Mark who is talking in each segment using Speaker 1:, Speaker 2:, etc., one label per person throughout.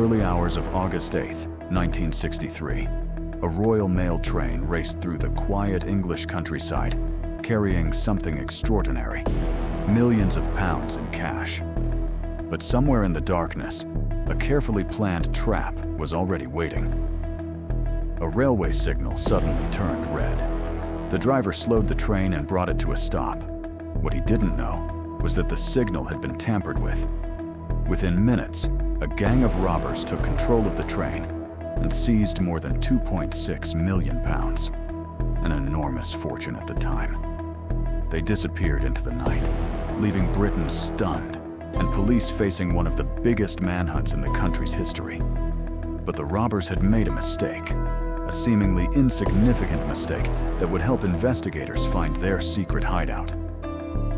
Speaker 1: early hours of August 8, 1963, a Royal Mail train raced through the quiet English countryside, carrying something extraordinary: millions of pounds in cash. But somewhere in the darkness, a carefully planned trap was already waiting. A railway signal suddenly turned red. The driver slowed the train and brought it to a stop. What he didn't know was that the signal had been tampered with. Within minutes, a gang of robbers took control of the train and seized more than 2.6 million pounds, an enormous fortune at the time. They disappeared into the night, leaving Britain stunned and police facing one of the biggest manhunts in the country's history. But the robbers had made a mistake, a seemingly insignificant mistake that would help investigators find their secret hideout.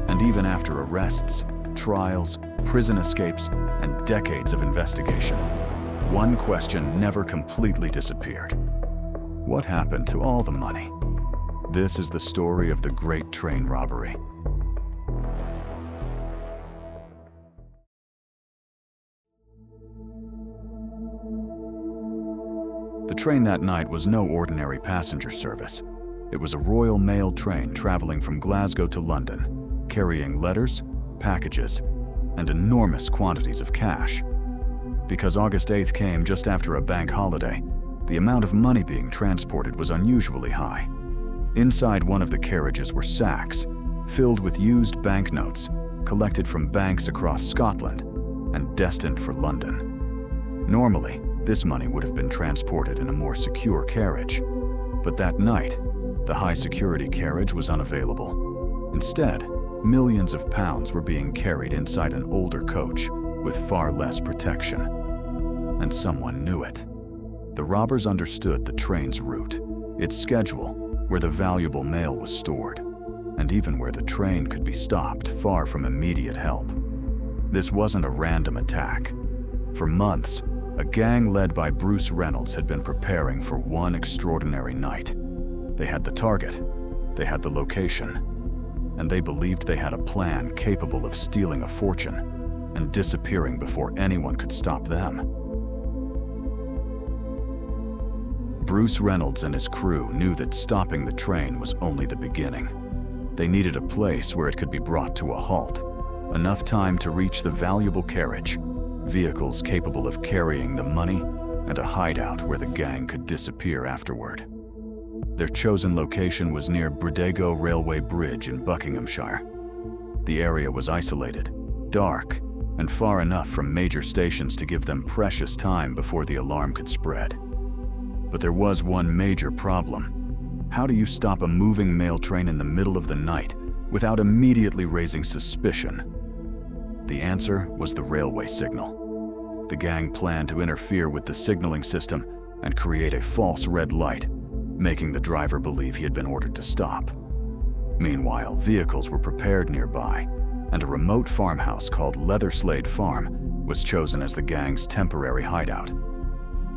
Speaker 1: And even after arrests, trials, prison escapes, and decades of investigation, one question never completely disappeared. What happened to all the money? This is the story of the Great Train Robbery. The train that night was no ordinary passenger service. It was a Royal Mail train traveling from Glasgow to London, carrying letters, packages, and enormous quantities of cash. Because August 8th came just after a bank holiday, the amount of money being transported was unusually high. Inside one of the carriages were sacks filled with used banknotes collected from banks across Scotland and destined for London. Normally, this money would have been transported in a more secure carriage, but that night, the high-security carriage was unavailable. Instead, millions of pounds were being carried inside an older coach with far less protection. And someone knew it. The robbers understood the train's route, its schedule, where the valuable mail was stored, and even where the train could be stopped far from immediate help. This wasn't a random attack. For months, a gang led by Bruce Reynolds had been preparing for one extraordinary night. They had the target, they had the location, and they believed they had a plan capable of stealing a fortune and disappearing before anyone could stop them. Bruce Reynolds and his crew knew that stopping the train was only the beginning. They needed a place where it could be brought to a halt, enough time to reach the valuable carriage, vehicles capable of carrying the money, and a hideout where the gang could disappear afterward. Their chosen location was near Bridego Railway Bridge in Buckinghamshire. The area was isolated, dark, and far enough from major stations to give them precious time before the alarm could spread. But there was one major problem. How do you stop a moving mail train in the middle of the night without immediately raising suspicion? The answer was the railway signal. The gang planned to interfere with the signaling system and create a false red light, making the driver believe he had been ordered to stop. Meanwhile, vehicles were prepared nearby, and a remote farmhouse called Leatherslade Farm was chosen as the gang's temporary hideout.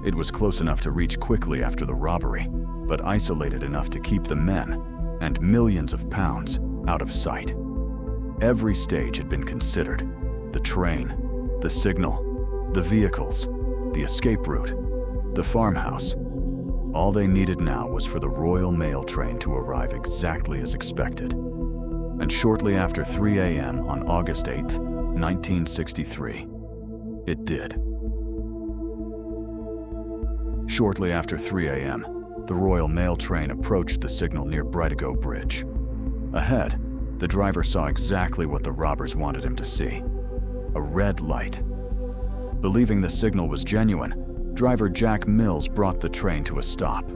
Speaker 1: It was close enough to reach quickly after the robbery, but isolated enough to keep the men and millions of pounds out of sight. Every stage had been considered: the train, the signal, the vehicles, the escape route, the farmhouse. All they needed now was for the Royal Mail train to arrive exactly as expected. And shortly after 3 a.m. on August 8th, 1963, it did. Shortly after 3 a.m., the Royal Mail train approached the signal near Bridego Bridge. Ahead, the driver saw exactly what the robbers wanted him to see: a red light. Believing the signal was genuine, driver Jack Mills brought the train to a stop.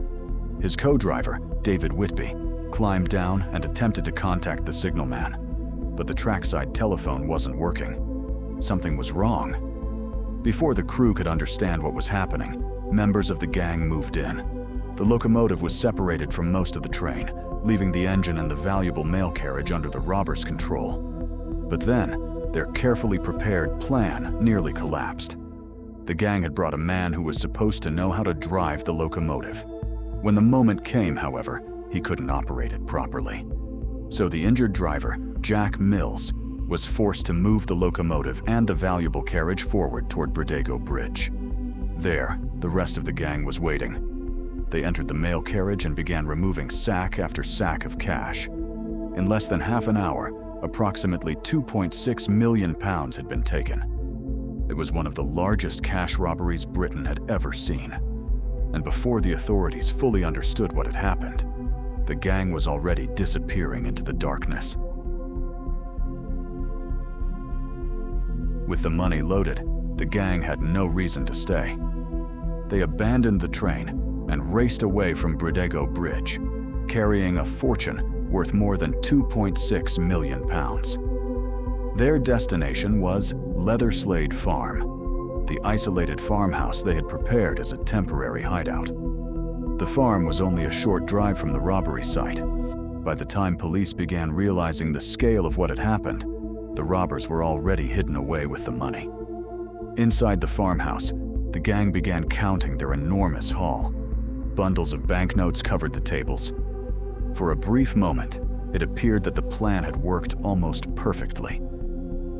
Speaker 1: His co-driver, David Whitby, climbed down and attempted to contact the signalman, but the trackside telephone wasn't working. Something was wrong. Before the crew could understand what was happening, members of the gang moved in. The locomotive was separated from most of the train, leaving the engine and the valuable mail carriage under the robbers' control. But then, their carefully prepared plan nearly collapsed. The gang had brought a man who was supposed to know how to drive the locomotive. When the moment came, however, he couldn't operate it properly. So the injured driver, Jack Mills, was forced to move the locomotive and the valuable carriage forward toward Bridego Bridge. There, the rest of the gang was waiting. They entered the mail carriage and began removing sack after sack of cash. In less than half an hour, approximately £2.6 million had been taken. It was one of the largest cash robberies Britain had ever seen. And before the authorities fully understood what had happened, the gang was already disappearing into the darkness. With the money loaded, the gang had no reason to stay. They abandoned the train and raced away from Brydego Bridge, carrying a fortune worth more than £2.6 million. Their destination was Leatherslade Farm, the isolated farmhouse they had prepared as a temporary hideout. The farm was only a short drive from the robbery site. By the time police began realizing the scale of what had happened, the robbers were already hidden away with the money. Inside the farmhouse, the gang began counting their enormous haul. Bundles of banknotes covered the tables. For a brief moment, it appeared that the plan had worked almost perfectly.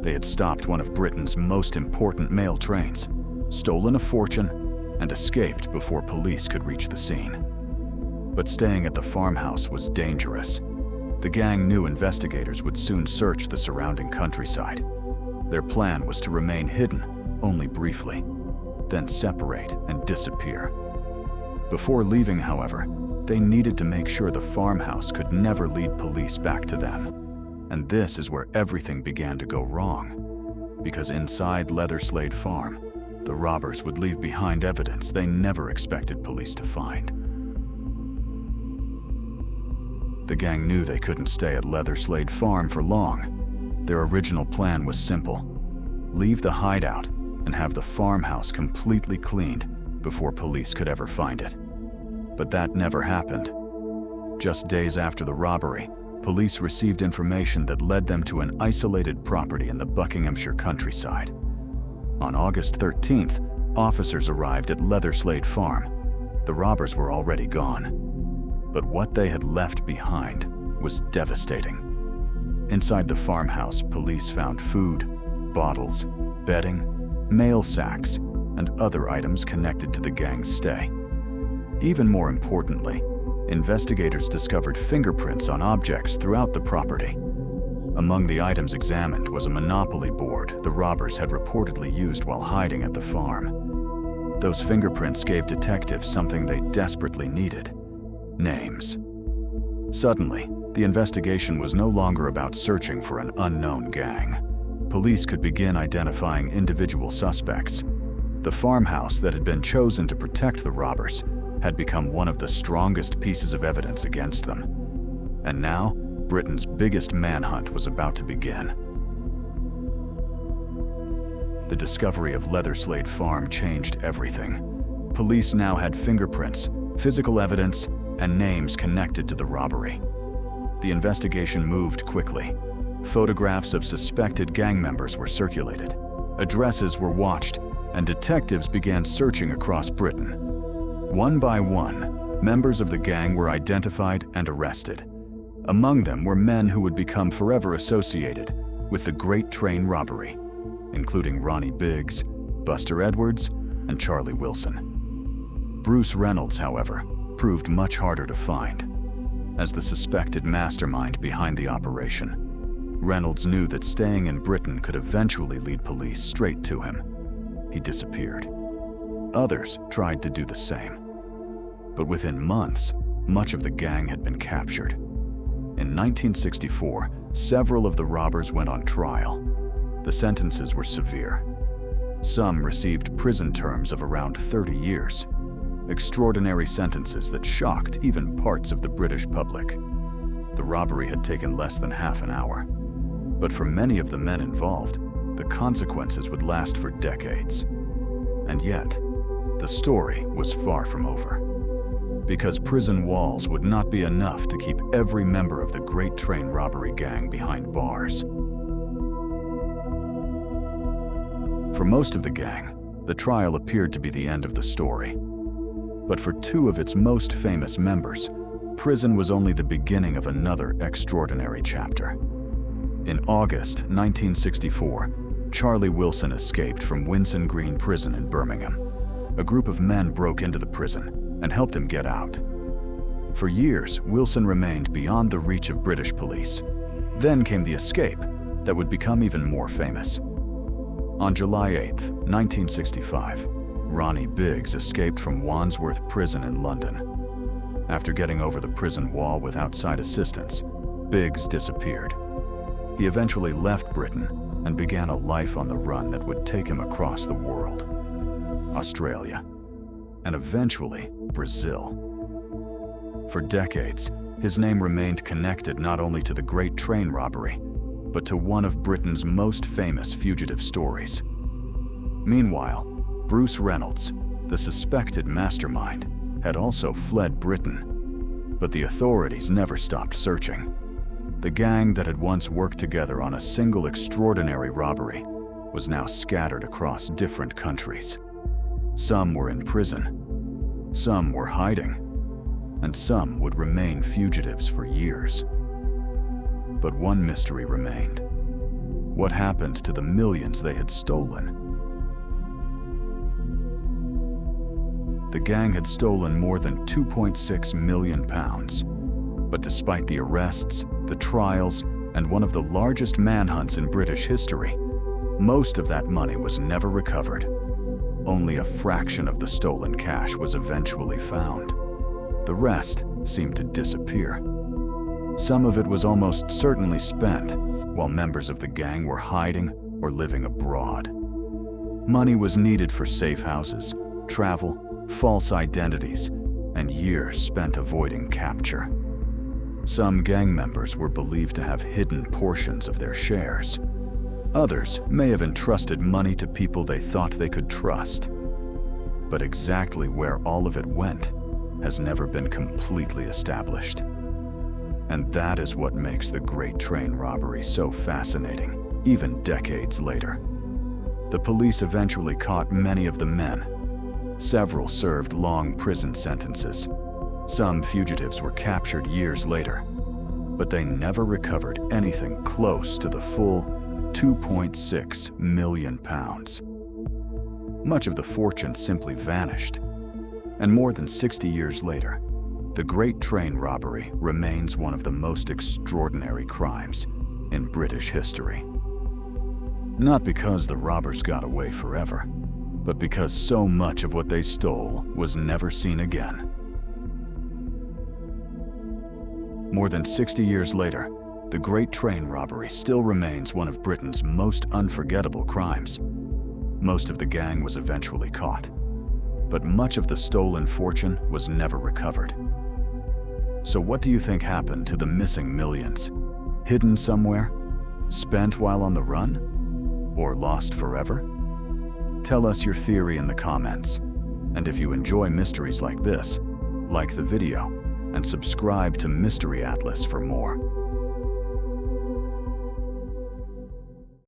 Speaker 1: They had stopped one of Britain's most important mail trains, stolen a fortune, and escaped before police could reach the scene. But staying at the farmhouse was dangerous. The gang knew investigators would soon search the surrounding countryside. Their plan was to remain hidden only briefly, then separate and disappear. Before leaving, however, they needed to make sure the farmhouse could never lead police back to them. And this is where everything began to go wrong. Because inside Leatherslade Farm, the robbers would leave behind evidence they never expected police to find. The gang knew they couldn't stay at Leatherslade Farm for long. Their original plan was simple: leave the hideout and have the farmhouse completely cleaned before police could ever find it. But that never happened. Just days after the robbery, police received information that led them to an isolated property in the Buckinghamshire countryside. On August 13th, officers arrived at Leatherslade Farm. The robbers were already gone. But what they had left behind was devastating. Inside the farmhouse, police found food, bottles, bedding, mail sacks, and other items connected to the gang's stay. Even more importantly, investigators discovered fingerprints on objects throughout the property. Among the items examined was a Monopoly board the robbers had reportedly used while hiding at the farm. Those fingerprints gave detectives something they desperately needed: names. Suddenly, the investigation was no longer about searching for an unknown gang. Police could begin identifying individual suspects. The farmhouse that had been chosen to protect the robbers had become one of the strongest pieces of evidence against them. And now, Britain's biggest manhunt was about to begin. The discovery of Leatherslade Farm changed everything. Police now had fingerprints, physical evidence, and names connected to the robbery. The investigation moved quickly. Photographs of suspected gang members were circulated. Addresses were watched, and detectives began searching across Britain. One by one, members of the gang were identified and arrested. Among them were men who would become forever associated with the Great Train Robbery, including Ronnie Biggs, Buster Edwards, and Charlie Wilson. Bruce Reynolds, however, proved much harder to find. As the suspected mastermind behind the operation, Reynolds knew that staying in Britain could eventually lead police straight to him. He disappeared. Others tried to do the same. But within months, much of the gang had been captured. In 1964, several of the robbers went on trial. The sentences were severe. Some received prison terms of around 30 years, extraordinary sentences that shocked even parts of the British public. The robbery had taken less than half an hour. But for many of the men involved, the consequences would last for decades. And yet, the story was far from over. Because prison walls would not be enough to keep every member of the Great Train Robbery gang behind bars. For most of the gang, the trial appeared to be the end of the story. But for two of its most famous members, prison was only the beginning of another extraordinary chapter. In August 1964, Charlie Wilson escaped from Winson Green Prison in Birmingham. a group of men broke into the prison and helped him get out. For years, Wilson remained beyond the reach of British police. Then came the escape that would become even more famous. On July 8, 1965, Ronnie Biggs escaped from Wandsworth Prison in London. After getting over the prison wall with outside assistance, Biggs disappeared. He eventually left Britain and began a life on the run that would take him across the world, Australia, and eventually Brazil. For decades, his name remained connected not only to the Great Train Robbery, but to one of Britain's most famous fugitive stories. Meanwhile, Bruce Reynolds, the suspected mastermind, had also fled Britain, but the authorities never stopped searching. The gang that had once worked together on a single extraordinary robbery was now scattered across different countries. Some were in prison, some were hiding, and some would remain fugitives for years. But one mystery remained. What happened to the millions they had stolen? The gang had stolen more than £2.6 million, but despite the arrests, the trials, and one of the largest manhunts in British history, most of that money was never recovered. Only a fraction of the stolen cash was eventually found. The rest seemed to disappear. Some of it was almost certainly spent, while members of the gang were hiding or living abroad. Money was needed for safe houses, travel, false identities, and years spent avoiding capture. Some gang members were believed to have hidden portions of their shares. Others may have entrusted money to people they thought they could trust. But exactly where all of it went has never been completely established. And that is what makes the Great Train Robbery so fascinating, even decades later. The police eventually caught many of the men. Several served long prison sentences. Some fugitives were captured years later, but they never recovered anything close to the full £2.6 million. Much of the fortune simply vanished. And more than 60 years later, the Great Train Robbery remains one of the most extraordinary crimes in British history. Not because the robbers got away forever, but because so much of what they stole was never seen again. More than 60 years later, the Great Train Robbery still remains one of Britain's most unforgettable crimes. Most of the gang was eventually caught, but much of the stolen fortune was never recovered. So what do you think happened to the missing millions? Hidden somewhere? Spent while on the run? Or lost forever? Tell us your theory in the comments. And if you enjoy mysteries like this, like the video and subscribe to Mystery Atlas for more.